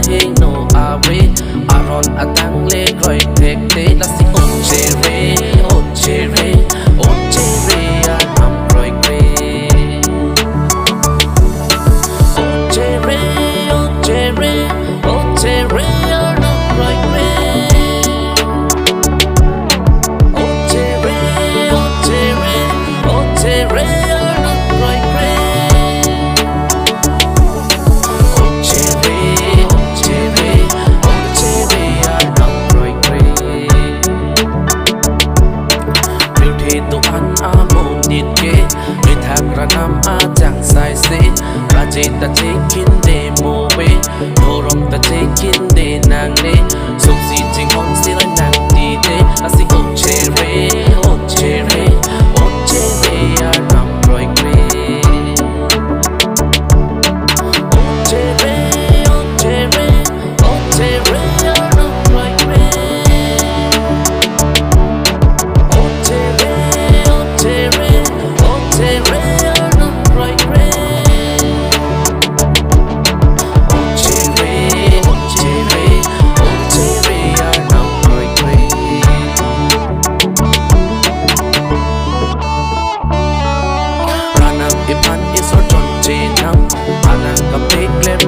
he no awe aron atang le roi tek te la si o chere a nam roi kre o chere a nam roi kre o chere a nam roi kre tu an amon dit ke người thạc ra nam a chẳng sai se ra je ta taking de mo we no rom ta taking de nang de so si ting on si la nang di de asi o chere a nam roi kre o chere a nam roi kre Ipan is or John J. Nam Alang ka piglem